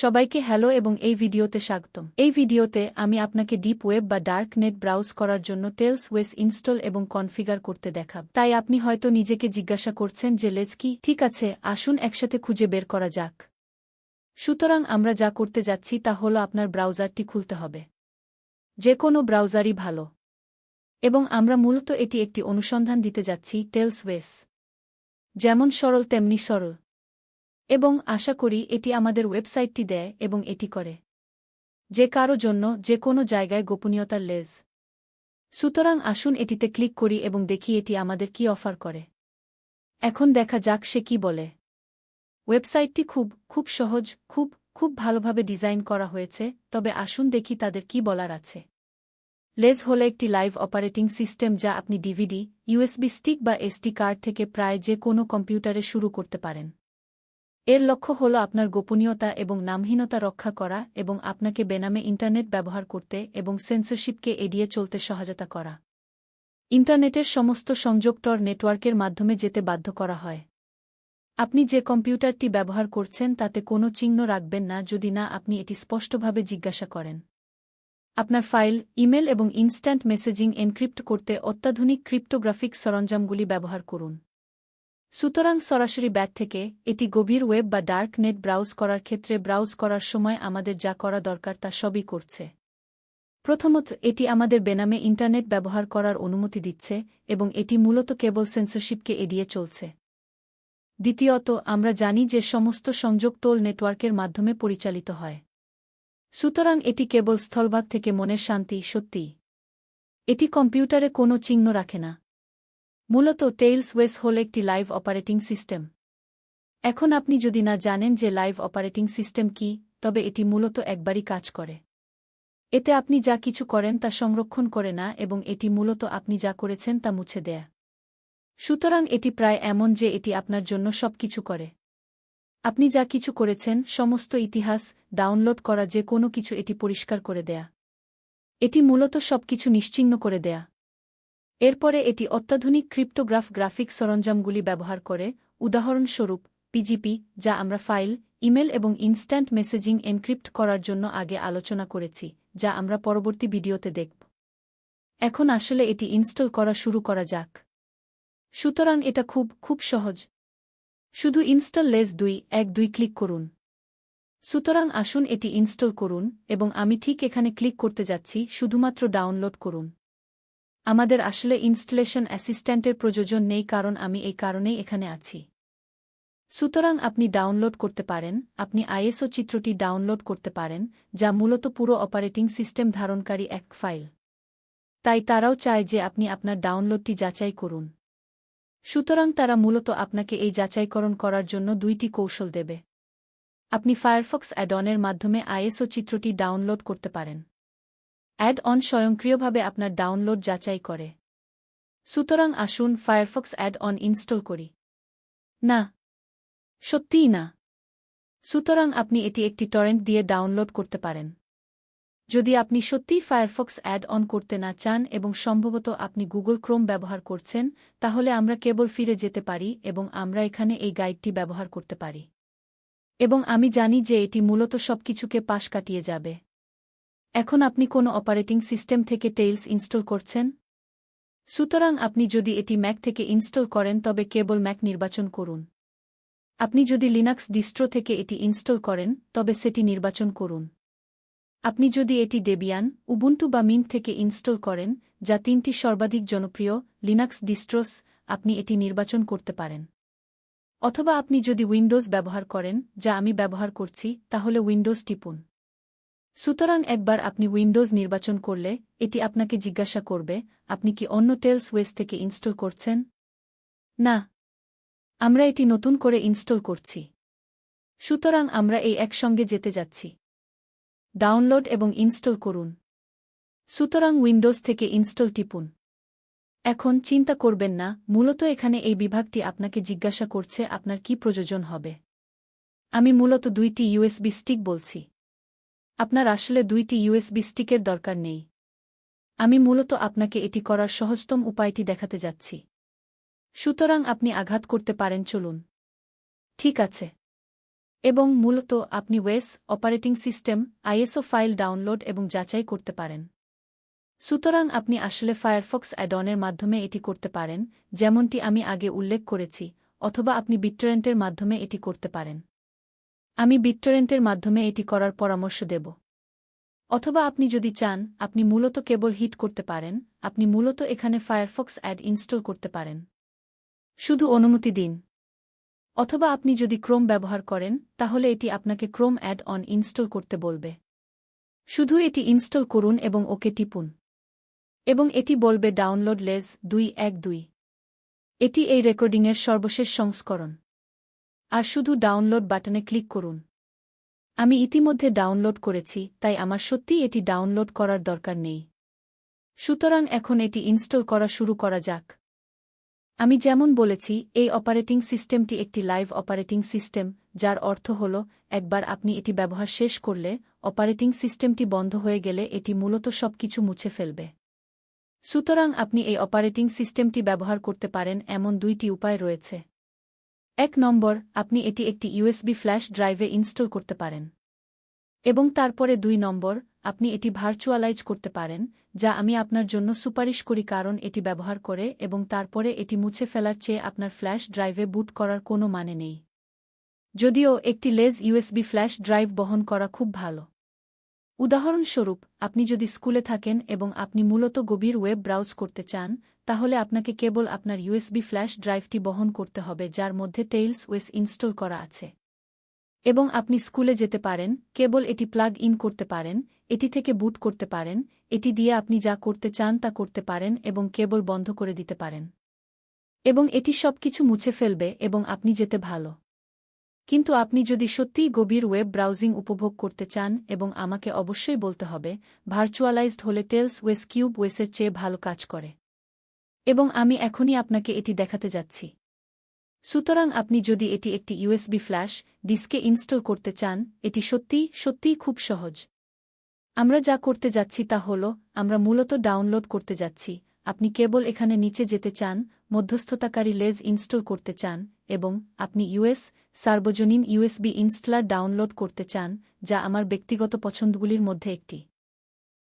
সবাইকে হ্যালো এবং এই ভিডিওতে স্বাগতম। এই ভিডিওতে আমি আপনাকে ডিপ ওয়েব বা ডার্ক নেট ব্রাউজ করার জন্য টেলস ওয়েস ইনস্টল এবং কনফিগার করতে দেখাব। তাই আপনি হয়তো নিজেকে জিজ্ঞাসা করছেন যে লেজ কি? ঠিক আছে, আসুন একসাথে খুঁজে বের করা যাক। সুতরাং আমরা যা করতে যাচ্ছি তা হলো আপনার ব্রাউজারটি খুলতে হবে। যে কোনো ব্রাউজারই ভালো। এবং আমরা মূলত এটি একটি অনুসন্ধান দিতে যাচ্ছি টেলস ওয়েস। যেমন সরল তেমনি সরল। এবং আশা করি এটি আমাদের ওয়েবসাইটটি দেয় এবং এটি করে যে কারো জন্য যে কোনো জায়গায় গোপনীয়তার লেজ। সুতরাং আসুন এটিতে ক্লিক করি এবং দেখি এটি আমাদের কি অফার করে। এখন দেখা যাক সে কি বলে। ওয়েবসাইটটি খুব সহজ, খুব ভালোভাবে ডিজাইন করা হয়েছে, তবে আসুন দেখি তাদের কি বলার আছে। লেজ হল একটি লাইভ অপারেটিং সিস্টেম যা আপনি ডিভিডি, ইউএসবি স্টিক বা এসডি কার্ড থেকে প্রায় যে কোনো কম্পিউটারে শুরু করতে পারেন। এর লক্ষ্য হল আপনার গোপনীয়তা এবং নামহীনতা রক্ষা করা এবং আপনাকে বেনামে ইন্টারনেট ব্যবহার করতে এবং সেন্সরশিপকে এড়িয়ে চলতে সহায়তা করা। ইন্টারনেটের সমস্ত সংযোগ টর নেটওয়ার্কের মাধ্যমে যেতে বাধ্য করা হয়। আপনি যে কম্পিউটারটি ব্যবহার করছেন তাতে কোনো চিহ্ন রাখবেন না যদি না আপনি এটি স্পষ্টভাবে জিজ্ঞাসা করেন। আপনার ফাইল, ইমেল এবং ইনস্ট্যান্ট মেসেজিং এনক্রিপ্ট করতে অত্যাধুনিক ক্রিপ্টোগ্রাফিক সরঞ্জামগুলি ব্যবহার করুন। সুতরাং সরাসরি ব্যাট থেকে এটি গভীর ওয়েব বা ডার্ক নেট ব্রাউজ করার ক্ষেত্রে ব্রাউজ করার সময় আমাদের যা করা দরকার তা সবই করছে। প্রথমত, এটি আমাদের বেনামে ইন্টারনেট ব্যবহার করার অনুমতি দিচ্ছে এবং এটি মূলত কেবল সেন্সরশিপকে এড়িয়ে চলছে। দ্বিতীয়ত, আমরা জানি যে সমস্ত সংযোগ টোল নেটওয়ার্কের মাধ্যমে পরিচালিত হয়। সুতরাং এটি কেবল স্থলভাগ থেকে মনের শান্তি সত্যিই। এটি কম্পিউটারে কোনো চিহ্ন রাখে না। মূলত টেলস ওয়েস হল একটি লাইভ অপারেটিং সিস্টেম। এখন আপনি যদি না জানেন যে লাইভ অপারেটিং সিস্টেম কি, তবে এটি মূলত একবারই কাজ করে। এতে আপনি যা কিছু করেন তা সংরক্ষণ করে না এবং এটি মূলত আপনি যা করেছেন তা মুছে দেয়। সুতরাং এটি প্রায় এমন যে এটি আপনার জন্য সবকিছু করে। আপনি যা কিছু করেছেন, সমস্ত ইতিহাস, ডাউনলোড করা যে কোনো কিছু এটি পরিষ্কার করে দেয়া। এটি মূলত সবকিছু নিশ্চিহ্ন করে দেয়া। এরপরে এটি অত্যাধুনিক গ্রাফিক সরঞ্জামগুলি ব্যবহার করে, উদাহরণস্বরূপ পিজিপি, যা আমরা ফাইল, ইমেল এবং ইনস্ট্যান্ট মেসেজিং এনক্রিপ্ট করার জন্য আগে আলোচনা করেছি, যা আমরা পরবর্তী ভিডিওতে দেখব। এখন আসলে এটি ইনস্টল করা শুরু করা যাক। সুতরাং এটা খুব সহজ। শুধু ইনস্টল লেজ 2.1.2 ক্লিক করুন। সুতরাং আসুন এটি ইনস্টল করুন এবং আমি ঠিক এখানে ক্লিক করতে যাচ্ছি, শুধুমাত্র ডাউনলোড করুন। আমাদের আসলে ইনস্টলেশন অ্যাসিস্ট্যান্টের প্রয়োজন নেই কারণ আমি এই কারণেই এখানে আছি। সুতরাং আপনি ডাউনলোড করতে পারেন, আপনি আইএসও চিত্রটি ডাউনলোড করতে পারেন, যা মূলত পুরো অপারেটিং সিস্টেম ধারণকারী এক ফাইল। তাই তারাও চায় যে আপনি আপনার ডাউনলোডটি যাচাই করুন। সুতরাং তারা মূলত আপনাকে এই যাচাইকরণ করার জন্য 2টি কৌশল দেবে। আপনি ফায়ারফক্স অ্যাড-অনের মাধ্যমে আইএসও চিত্রটি ডাউনলোড করতে পারেন। অ্যাড-অন স্বয়ংক্রিয়ভাবে আপনার ডাউনলোড যাচাই করে। সুতরাং আসুন ফায়ারফক্স অ্যাড-অন ইনস্টল করি। না, সত্যিই না। সুতরাং আপনি এটি একটি টরেন্ট দিয়ে ডাউনলোড করতে পারেন। যদি আপনি সত্যিই ফায়ারফক্স অ্যাড-অন করতে না চান এবং সম্ভবত আপনি গুগল ক্রোম ব্যবহার করছেন, তাহলে আমরা কেবল ফিরে যেতে পারি এবং আমরা এখানে এই গাইডটি ব্যবহার করতে পারি। এবং আমি জানি যে এটি মূলত সবকিছুকে পাশ কাটিয়ে যাবে। এখন আপনি কোনো অপারেটিং সিস্টেম থেকে টেলস ইনস্টল করছেন? সুতরাং আপনি যদি এটি ম্যাক থেকে ইনস্টল করেন তবে কেবল ম্যাক নির্বাচন করুন। আপনি যদি লিনাক্স ডিস্ট্রো থেকে এটি ইনস্টল করেন তবে সেটি নির্বাচন করুন। আপনি যদি এটি ডেবিয়ান, উবুন্টু বা মিন্ট থেকে ইনস্টল করেন, যা 3টি সর্বাধিক জনপ্রিয় লিনাক্স ডিস্ট্রোস, আপনি এটি নির্বাচন করতে পারেন। অথবা আপনি যদি উইন্ডোজ ব্যবহার করেন, যা আমি ব্যবহার করছি, তাহলে উইন্ডোজ টিপুন। সুতরাং একবার আপনি উইন্ডোজ নির্বাচন করলে, এটি আপনাকে জিজ্ঞাসা করবে, আপনি কি অন্য টেলস ওয়েস থেকে ইনস্টল করছেন? না, আমরা এটি নতুন করে ইনস্টল করছি। সুতরাং আমরা এই একসঙ্গে যেতে যাচ্ছি। ডাউনলোড এবং ইনস্টল করুন। সুতরাং উইন্ডোজ থেকে ইনস্টল টিপুন। এখন চিন্তা করবেন না, মূলত এখানে এই বিভাগটি আপনাকে জিজ্ঞাসা করছে আপনার কি প্রয়োজন হবে। আমি মূলত 2টি ইউএসবি স্টিক বলছি। আপনার আসলে 2টি ইউএসবি স্টিকের দরকার নেই। আমি মূলত আপনাকে এটি করার সহজতম উপায়টি দেখাতে যাচ্ছি। সুতরাং আপনি আঘাত করতে পারেন, চলুন। ঠিক আছে। এবং মূলত আপনি OS operating system ISO file download এবং যাচাই করতে পারেন। সুতরাং আপনি আসলে ফায়ারফক্স অ্যাড-অনের মাধ্যমে এটি করতে পারেন, যেমনটি আমি আগে উল্লেখ করেছি, অথবা আপনি বিটটরেন্টের মাধ্যমে এটি করতে পারেন। আমি বিটটরেন্টের মাধ্যমে এটি করার পরামর্শ দেব। অথবা আপনি যদি চান, আপনি মূলত কেবল হিট করতে পারেন, আপনি মূলত এখানে ফায়ারফক্স অ্যাড ইনস্টল করতে পারেন। শুধু অনুমতি দিন। অথবা আপনি যদি ক্রোম ব্যবহার করেন, তাহলে এটি আপনাকে ক্রোম অ্যাড-অন ইনস্টল করতে বলবে। শুধু এটি ইনস্টল করুন এবং ওকে টিপুন। এবং এটি বলবে ডাউনলোড লেজ 212। এটি এই রেকর্ডিংয়ের সর্বশেষ সংস্করণ। আর শুধু ডাউনলোড বাটনে ক্লিক করুন। আমি ইতিমধ্যে ডাউনলোড করেছি, তাই আমার সত্যিই এটি ডাউনলোড করার দরকার নেই। সুতরাং এখন এটি ইনস্টল করা শুরু করা যাক। আমি যেমন বলেছি, এই অপারেটিং সিস্টেমটি একটি লাইভ অপারেটিং সিস্টেম, যার অর্থ হল, একবার আপনি এটি ব্যবহার শেষ করলে, অপারেটিং সিস্টেমটি বন্ধ হয়ে গেলে এটি মূলত সবকিছু মুছে ফেলবে। সুতরাং আপনি এই অপারেটিং সিস্টেমটি ব্যবহার করতে পারেন এমন দুইটি উপায় রয়েছে। 1 নম্বর, আপনি এটি একটি ইউএসবি ফ্ল্যাশ ড্রাইভে ইনস্টল করতে পারেন। এবং তারপরে 2 নম্বর, আপনি এটি ভার্চুয়ালাইজ করতে পারেন, যা আমি আপনার জন্য সুপারিশ করি কারণ এটি ব্যবহার করে এবং তারপরে এটি মুছে ফেলার চেয়ে আপনার ফ্ল্যাশ ড্রাইভে বুট করার কোনো মানে নেই। যদিও একটি লেজ ইউএসবি ফ্ল্যাশ ড্রাইভ বহন করা খুব ভালো। উদাহরণস্বরূপ, আপনি যদি স্কুলে থাকেন এবং আপনি মূলত গভীর ওয়েব ব্রাউজ করতে চান, তাহলে আপনাকে কেবল আপনার ইউএসবি ফ্ল্যাশ ড্রাইভটি বহন করতে হবে যার মধ্যে টেইলস ওয়েস ইনস্টল করা আছে। এবং আপনি স্কুলে যেতে পারেন, কেবল এটি প্লাগ ইন করতে পারেন, এটি থেকে বুট করতে পারেন, এটি দিয়ে আপনি যা করতে চান তা করতে পারেন এবং কেবল বন্ধ করে দিতে পারেন। এবং এটি সবকিছু মুছে ফেলবে এবং আপনি যেতে ভালো। কিন্তু আপনি যদি সত্যিই গভীর ওয়েব ব্রাউজিং উপভোগ করতে চান, এবং আমাকে অবশ্যই বলতে হবে, ভার্চুয়ালাইজড হলে টেলস ওয়েস কিউব ওয়েসের চেয়ে ভালো কাজ করে। এবং আমি এখনই আপনাকে এটি দেখাতে যাচ্ছি। সুতরাং আপনি যদি এটি একটি ইউএসবি ফ্ল্যাশ ডিস্কে ইনস্টল করতে চান, এটি সত্যিই খুব সহজ। আমরা যা করতে যাচ্ছি তা হল, আমরা মূলত ডাউনলোড করতে যাচ্ছি। আপনি কেবল এখানে নিচে যেতে চান, মধ্যস্থতাকারী লেজ ইনস্টল করতে চান, এবং আপনি সার্বজনীন ইউএসবি ইনস্টলার ডাউনলোড করতে চান, যা আমার ব্যক্তিগত পছন্দগুলির মধ্যে একটি।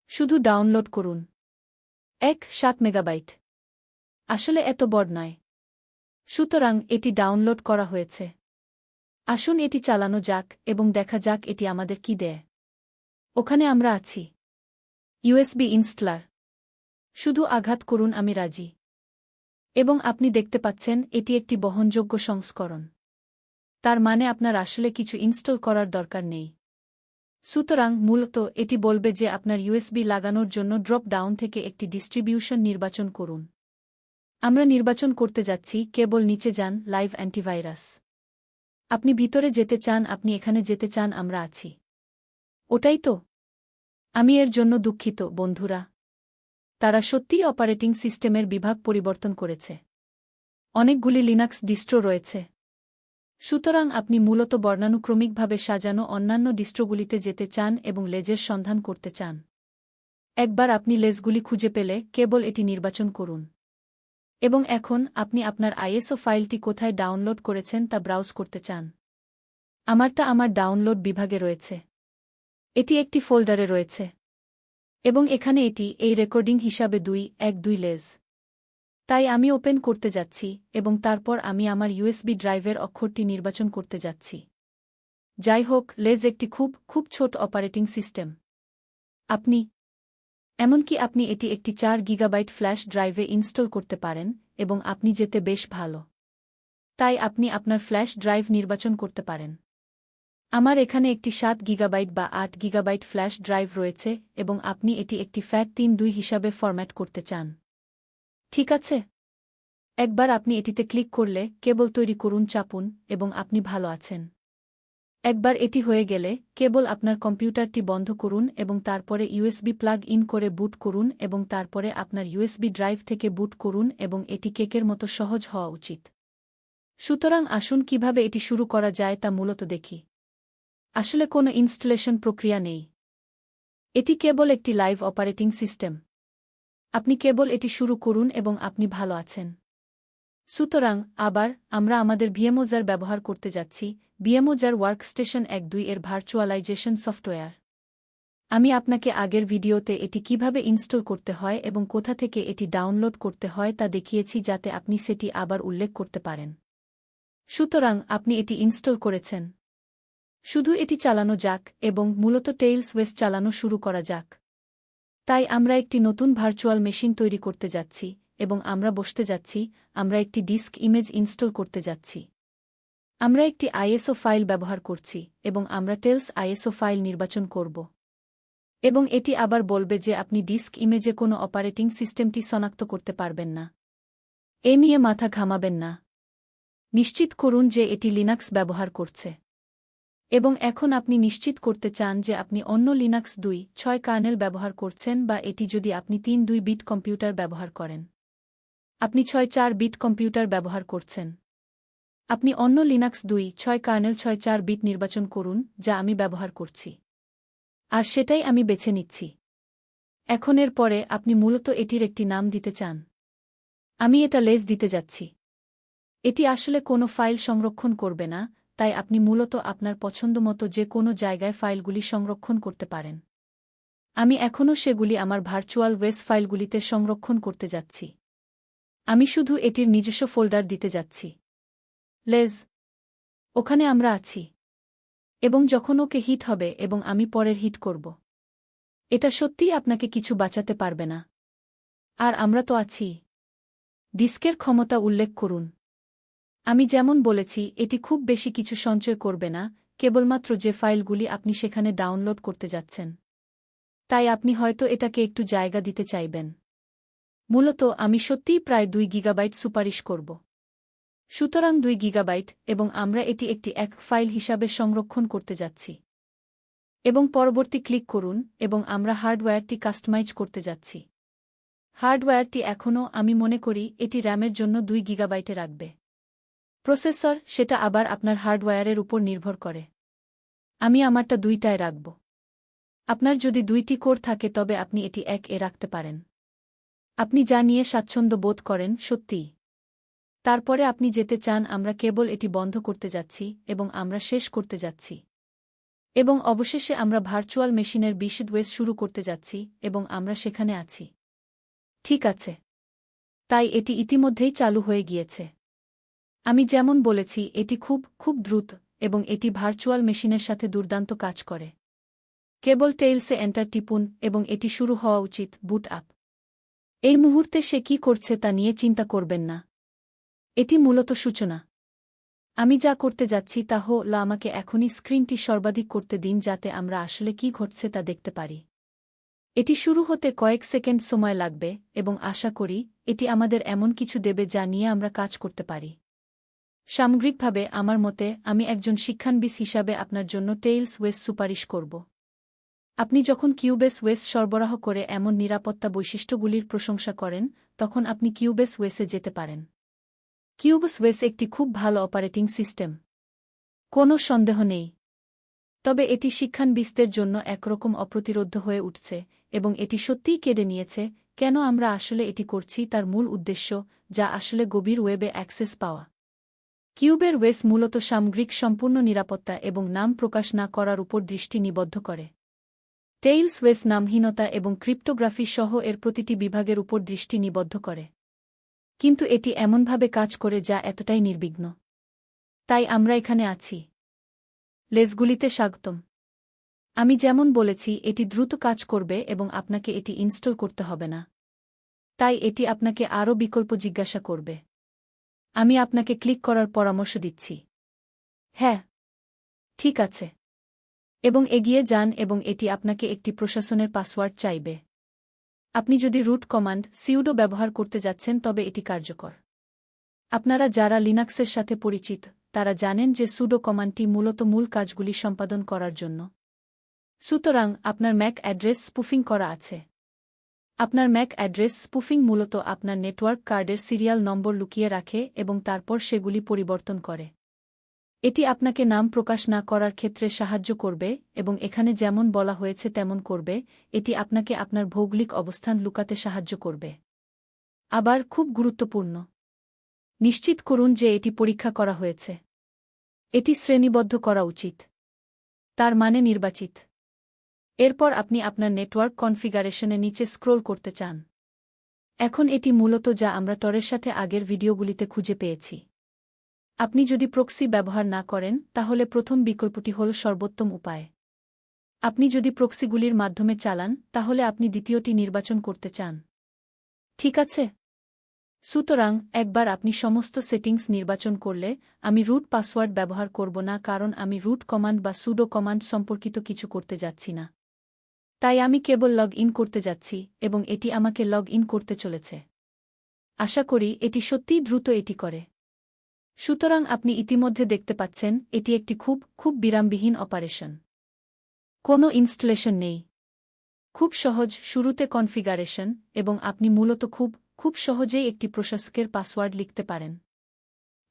শুধু ডাউনলোড করুন। 7 মেগাবাইট। আসলে এত বড় নয়। সুতরাং এটি ডাউনলোড করা হয়েছে। আসুন এটি চালানো যাক এবং দেখা যাক এটি আমাদের কি দেয়। ওখানে আমরা আছি। USB installer. শুধু আঘাত করুন, আমি রাজি। এবং আপনি দেখতে পাচ্ছেন এটি একটি বহনযোগ্য সংস্করণ। তার মানে আপনার আসলে কিছু ইনস্টল করার দরকার নেই। সুতরাং মূলত এটি বলবে যে আপনার ইউএসবি লাগানোর জন্য ড্রপ ডাউন থেকে একটি ডিস্ট্রিবিউশন নির্বাচন করুন। আমরা নির্বাচন করতে যাচ্ছি, কেবল নিচে যান, লাইভ অ্যান্টিভাইরাস। আপনি ভিতরে যেতে চান, আপনি এখানে যেতে চান, আমরা আছি। ওটাই তো। আমি এর জন্য দুঃখিত, বন্ধুরা। তারা সত্যিই অপারেটিং সিস্টেমের বিভাগ পরিবর্তন করেছে। অনেকগুলি লিনাক্স ডিস্ট্রো রয়েছে। সুতরাং আপনি মূলত বর্ণানুক্রমিকভাবে সাজানো অন্যান্য ডিস্ট্রোগুলিতে যেতে চান এবং লেজের সন্ধান করতে চান। একবার আপনি লেজগুলি খুঁজে পেলে, কেবল এটি নির্বাচন করুন। এবং এখন আপনি আপনার আইএসও ফাইলটি কোথায় ডাউনলোড করেছেন তা ব্রাউজ করতে চান। আমারটা আমার ডাউনলোড বিভাগে রয়েছে। এটি একটি ফোল্ডারে রয়েছে। এবং এখানে এটি এই রেকর্ডিং হিসাবে 212 লেজ। তাই আমি ওপেন করতে যাচ্ছি এবং তারপর আমি আমার ইউএসবি ড্রাইভের অক্ষরটি নির্বাচন করতে যাচ্ছি। যাই হোক, লেজ একটি খুব ছোট অপারেটিং সিস্টেম। এমনকি আপনি এটি একটি 4 গিগাবাইট ফ্ল্যাশ ড্রাইভে ইনস্টল করতে পারেন এবং আপনি যেতে বেশ ভালো। তাই আপনি আপনার ফ্ল্যাশ ড্রাইভ নির্বাচন করতে পারেন। আমার এখানে একটি 7 গিগাবাইট বা 8 গিগাবাইট ফ্ল্যাশ ড্রাইভ রয়েছে এবং আপনি এটি একটি FAT32 হিসাবে ফরম্যাট করতে চান। ঠিক আছে? একবার আপনি এটিতে ক্লিক করলে, কেবল তৈরি করুন, চাপুন, এবং আপনি ভালো আছেন। একবার এটি হয়ে গেলে, কেবল আপনার কম্পিউটারটি বন্ধ করুন এবং তারপরে ইউএসবি প্লাগ ইন করে বুট করুন এবং তারপরে আপনার ইউএসবি ড্রাইভ থেকে বুট করুন এবং এটি কেকের মতো সহজ হওয়া উচিত। সুতরাং আসুন কিভাবে এটি শুরু করা যায় তা মূলত দেখি। আসলে কোনো ইনস্টলেশন প্রক্রিয়া নেই। এটি কেবল একটি লাইভ অপারেটিং সিস্টেম। আপনি কেবল এটি শুরু করুন এবং আপনি ভালো আছেন। সুতরাং আবার আমরা আমাদের ভিএমওজার ব্যবহার করতে যাচ্ছি, ভিএমওজার ওয়ার্কস্টেশন 1.2 এর ভার্চুয়ালাইজেশন সফটওয়্যার। আমি আপনাকে আগের ভিডিওতে এটি কিভাবে ইনস্টল করতে হয় এবং কোথা থেকে এটি ডাউনলোড করতে হয় তা দেখিয়েছি যাতে আপনি সেটি আবার উল্লেখ করতে পারেন। সুতরাং আপনি এটি ইনস্টল করেছেন। শুধু এটি চালানো যাক এবং মূলত টেইলস ওয়েস চালানো শুরু করা যাক। তাই আমরা একটি নতুন ভার্চুয়াল মেশিন তৈরি করতে যাচ্ছি এবং আমরা বসতে যাচ্ছি, আমরা একটি ডিস্ক ইমেজ ইনস্টল করতে যাচ্ছি। আমরা একটি আইএসও ফাইল ব্যবহার করছি এবং আমরা টেলস আইএসও ফাইল নির্বাচন করব। এবং এটি আবার বলবে যে আপনি ডিস্ক ইমেজে কোনো অপারেটিং সিস্টেমটি শনাক্ত করতে পারবেন না। এ নিয়ে মাথা ঘামাবেন না। নিশ্চিত করুন যে এটি লিনাক্স ব্যবহার করছে। এবং এখন আপনি নিশ্চিত করতে চান যে আপনি অন্য লিনাক্স 2.6 কার্নেল ব্যবহার করছেন বা এটি যদি আপনি 3.2 বিট কম্পিউটার ব্যবহার করেন। আপনি 6.4 বিট কম্পিউটার ব্যবহার করছেন। আপনি অন্য লিনাক্স 2.6 কার্নেল 6.4 বিট নির্বাচন করুন যা আমি ব্যবহার করছি। আর সেটাই আমি বেছে নিচ্ছি। এখন এর পরে আপনি মূলত এটির একটি নাম দিতে চান। আমি এটা লেজ দিতে যাচ্ছি। এটি আসলে কোনো ফাইল সংরক্ষণ করবে না, তাই আপনি মূলত আপনার পছন্দমতো যে কোনো জায়গায় ফাইলগুলি সংরক্ষণ করতে পারেন। আমি এখনও সেগুলি আমার ভার্চুয়াল ওয়েস ফাইলগুলিতে সংরক্ষণ করতে যাচ্ছি। আমি শুধু এটির নিজস্ব ফোল্ডার দিতে যাচ্ছি। লেজ। ওখানে আমরা আছি। এবং যখন ওকে হিট হবে এবং আমি পরের হিট করব। এটা সত্যিই আপনাকে কিছু বাঁচাতে পারবে না। আর আমরা তো আছি। ডিস্কের ক্ষমতা উল্লেখ করুন। আমি যেমন বলেছি এটি খুব বেশি কিছু সঞ্চয় করবে না, কেবলমাত্র যে ফাইলগুলি আপনি সেখানে ডাউনলোড করতে যাচ্ছেন। তাই আপনি হয়তো এটাকে একটু জায়গা দিতে চাইবেন। মূলত আমি সত্যিই প্রায় 2 গিগাবাইট সুপারিশ করব। সুতরাং 2 গিগাবাইট এবং আমরা এটি একটি এক ফাইল হিসাবে সংরক্ষণ করতে যাচ্ছি। এবং পরবর্তী ক্লিক করুন এবং আমরা হার্ডওয়্যারটি কাস্টমাইজ করতে যাচ্ছি। হার্ডওয়্যারটি এখনও আমি মনে করি এটি র্যামের জন্য 2 গিগাবাইটে রাখবে। প্রসেসর সেটা আবার আপনার হার্ডওয়্যারের উপর নির্ভর করে। আমি আমারটা 2টায় রাখব। আপনার যদি 2টি কোর থাকে তবে আপনি এটি 1-এ রাখতে পারেন। আপনি যা নিয়ে স্বাচ্ছন্দ্য বোধ করেন সত্যিই। তারপরে আপনি যেতে চান আমরা কেবল এটি বন্ধ করতে যাচ্ছি এবং আমরা শেষ করতে যাচ্ছি। এবং অবশেষে আমরা ভার্চুয়াল মেশিনের বিশদ শুরু করতে যাচ্ছি এবং আমরা সেখানে আছি। ঠিক আছে। তাই এটি ইতিমধ্যেই চালু হয়ে গিয়েছে। আমি যেমন বলেছি এটি খুব দ্রুত এবং এটি ভার্চুয়াল মেশিনের সাথে দুর্দান্ত কাজ করে। কেবল টেইলসে এন্টার টিপুন এবং এটি শুরু হওয়া উচিত। বুট আপ। এই মুহূর্তে সে কি করছে তা নিয়ে চিন্তা করবেন না। এটি মূলত সূচনা। আমি যা করতে যাচ্ছি তা হল আমাকে এখনই স্ক্রিনটি সর্বাধিক করতে দিন যাতে আমরা আসলে কি ঘটছে তা দেখতে পারি। এটি শুরু হতে কয়েক সেকেন্ড সময় লাগবে এবং আশা করি এটি আমাদের এমন কিছু দেবে যা নিয়ে আমরা কাজ করতে পারি। সামগ্রিকভাবে আমার মতে আমি একজন শিক্ষানবিদ হিসাবে আপনার জন্য টেইলস ওয়েস সুপারিশ করব। আপনি যখন কিউবেস ওয়েস সরবরাহ করে এমন নিরাপত্তা বৈশিষ্ট্যগুলির প্রশংসা করেন তখন আপনি কিউবেস ওয়েসে যেতে পারেন। কিউবেস ওয়েস একটি খুব ভালো অপারেটিং সিস্টেম। কোনো সন্দেহ নেই। তবে এটি শিক্ষানবিদদের জন্য একরকম অপ্রতিরোধ হয়ে উঠছে এবং এটি সত্যিই কেড়ে নিয়েছে কেন আমরা আসলে এটি করছি তার মূল উদ্দেশ্য, যা আসলে গভীর ওয়েবে অ্যাক্সেস পাওয়া। কিউবের ওয়েস মূলত সামগ্রিক সম্পূর্ণ নিরাপত্তা এবং নাম প্রকাশ না করার উপর দৃষ্টি নিবদ্ধ করে। টেইলস ওয়েস নামহীনতা এবং ক্রিপ্টোগ্রাফি সহ এর প্রতিটি বিভাগের উপর দৃষ্টি নিবদ্ধ করে। কিন্তু এটি এমনভাবে কাজ করে যা এতটাই নির্বিঘ্ন। তাই আমরা এখানে আছি। লেজগুলিতে স্বাগতম। আমি যেমন বলেছি এটি দ্রুত কাজ করবে এবং আপনাকে এটি ইনস্টল করতে হবে না। তাই এটি আপনাকে আরও বিকল্প জিজ্ঞাসা করবে। আমি আপনাকে ক্লিক করার পরামর্শ দিচ্ছি। হ্যাঁ। ঠিক আছে। এবং এগিয়ে যান এবং এটি আপনাকে একটি প্রশাসনের পাসওয়ার্ড চাইবে। আপনি যদি রুট কমান্ড সিউডো ব্যবহার করতে যাচ্ছেন তবে এটি কার্যকর। আপনারা যারা লিনাক্সের সাথে পরিচিত তারা জানেন যে সুডো কমান্ডটি মূলত মূল কাজগুলি সম্পাদন করার জন্য। সুতরাং আপনার ম্যাক অ্যাড্রেস স্পুফিং করা আছে। আপনার ম্যাক অ্যাড্রেস স্পুফিং মূলত আপনার নেটওয়ার্ক কার্ডের সিরিয়াল নম্বর লুকিয়ে রাখে এবং তারপর সেগুলি পরিবর্তন করে। এটি আপনাকে নাম প্রকাশ না করার ক্ষেত্রে সাহায্য করবে এবং এখানে যেমন বলা হয়েছে তেমন করবে, এটি আপনাকে আপনার ভৌগোলিক অবস্থান লুকাতে সাহায্য করবে। আবার খুব গুরুত্বপূর্ণ। নিশ্চিত করুন যে এটি পরীক্ষা করা হয়েছে। এটি শ্রেণীবদ্ধ করা উচিত। তার মানে নির্বাচিত। এরপর আপনি আপনার নেটওয়ার্ক কনফিগারেশনে নিচে স্ক্রোল করতে চান। এখন এটি মূলত যা আমরা টরের সাথে আগের ভিডিওগুলিতে খুঁজে পেয়েছি। আপনি যদি প্রক্সি ব্যবহার না করেন তাহলে প্রথম বিকল্পটি হল সর্বোত্তম উপায়। আপনি যদি প্রক্সিগুলির মাধ্যমে চালান তাহলে আপনি দ্বিতীয়টি নির্বাচন করতে চান। ঠিক আছে? সুতরাং একবার আপনি সমস্ত সেটিংস নির্বাচন করলে আমি রুট পাসওয়ার্ড ব্যবহার করব না, কারণ আমি রুট কমান্ড বা সুডো কমান্ড সম্পর্কিত কিছু করতে যাচ্ছি না। তাই আমি কেবল লগ ইন করতে যাচ্ছি এবং এটি আমাকে লগ ইন করতে চলেছে। আশা করি এটি সত্যিই দ্রুত এটি করে। সুতরাং আপনি ইতিমধ্যে দেখতে পাচ্ছেন এটি একটি খুব বিরামবিহীন অপারেশন। কোনো ইনস্টলেশন নেই। খুব সহজ শুরুতে কনফিগারেশন, এবং আপনি মূলত খুব সহজেই একটি প্রশাসকের পাসওয়ার্ড লিখতে পারেন।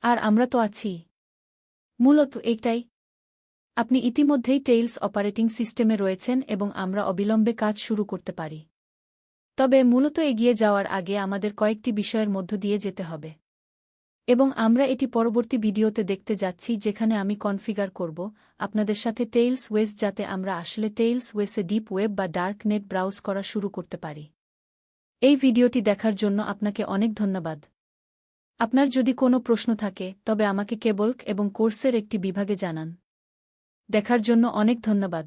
আর আমরা তো আছি। মূলত এইটাই। আপনি ইতিমধ্যেই টেইলস অপারেটিং সিস্টেমে রয়েছেন এবং আমরা অবিলম্বে কাজ শুরু করতে পারি। তবে মূলত এগিয়ে যাওয়ার আগে আমাদের কয়েকটি বিষয়ের মধ্য দিয়ে যেতে হবে। এবং আমরা এটি পরবর্তী ভিডিওতে দেখতে যাচ্ছি, যেখানে আমি কনফিগার করব আপনাদের সাথে টেইলস ওয়েস, যাতে আমরা আসলে টেইলস ওয়েসে ডিপ ওয়েব বা ডার্ক নেট ব্রাউজ করা শুরু করতে পারি। এই ভিডিওটি দেখার জন্য আপনাকে অনেক ধন্যবাদ। আপনার যদি কোনো প্রশ্ন থাকে তবে আমাকে কেবল এবং কোর্সের একটি বিভাগে জানান। দেখার জন্য অনেক ধন্যবাদ।